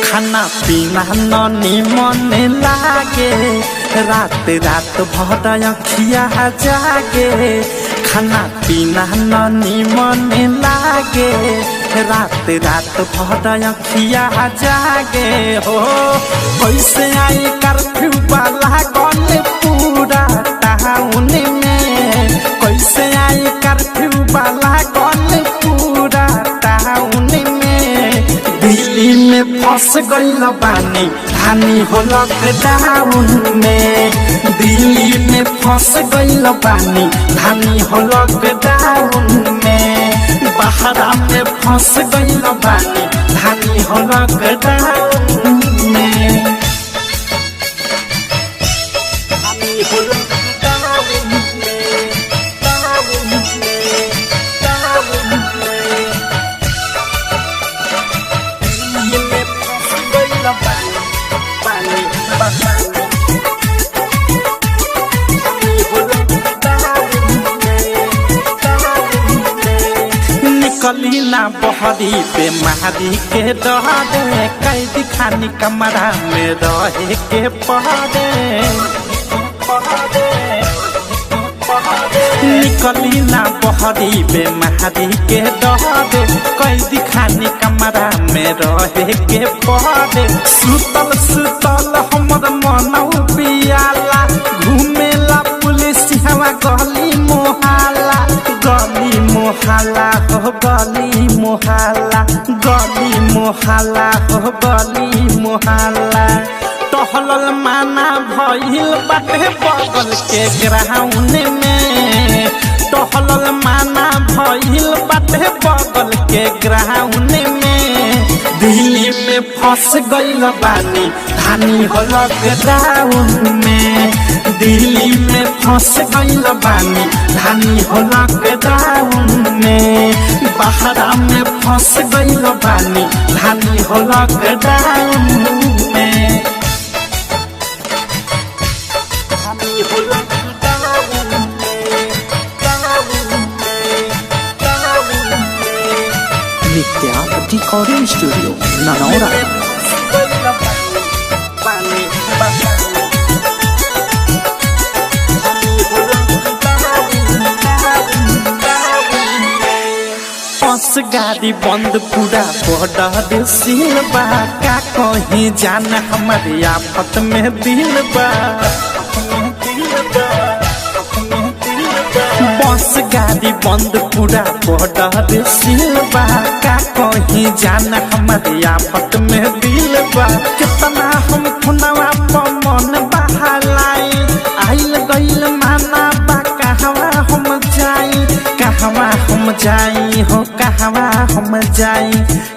खाना पीना ननी मन लागे रात रात भर अखिया जागे खाना पीना ननी मन लागे रात रात भर अखिया जागे हो कैसे आई कर्फ्यू वाला गन पूरा टाउन में कैसे आई कर्फ्यू वाला गन पूरा टाउन में दिल्ली में फंस गइल बानी धानी हो लॉकडाउन में दिल्ली में फंस गइल बानी धानी हो लॉकडाउन में बहरा में फंस गइल बानी धानी हो लॉकडाउन में धानी हो लॉकडाउन में निकली ना बहरी पे महारी के डरे कैदी खानी कमरा में रहे के पहरे निकली ना बहरी पे महारी के डरे कैदी खानी कमरा में रहे के पहरे सुतल सुतल हमर मनौ पियाला घूमेला पुलिस हवा गली मोहल्ला हो गली मोहल्ला हो गली मोहल्ला टहलल माना भइल बाटे बगल के ग्राउंड में टहलल माना भइल बाटे बगल के ग्राउंड में दिल्ली में फंस गइल बानी धानी हो लॉकडाउन में दिल्ली में फंस गइल बानी धानी हो लॉकडाउन में बहरा में फंस गइल बानी धानी हो लॉकडाउन में धानी हो लॉकडाउन में नित्या रिकॉर्डिंग स्टूडियो ननौरा बस गाड़ी बंद पूरा बॉर्डर सील बा का कहीं जाना हमारे आफत में दिल बा बस गाड़ी बंद पूरा बॉर्डर सील बा का कहीं जाना हमारे आफत में दिल बा कितना हम खुनवा पर मन बहालाई आइल गइल माना बा कहवा हम जाई कहवा हम जाई हो कहवा हम जाई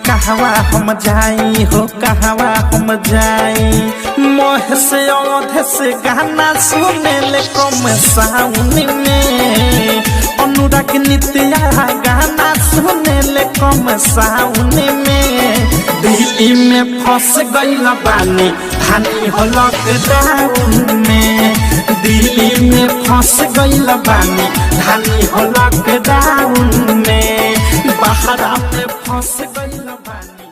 कहवा हम जाई हो कहवा हम जाई मोह से औध से गाना सुने ले कम साउन में अनुराग नित्या गाना सुने ले कम साउन में दिल्ली में फंस गइल बानी धानी हो लॉकडाउन में दिल्ली में फंस गइल बानी धानी हो लॉकडाउन में बहरा में फंस गइल बानी।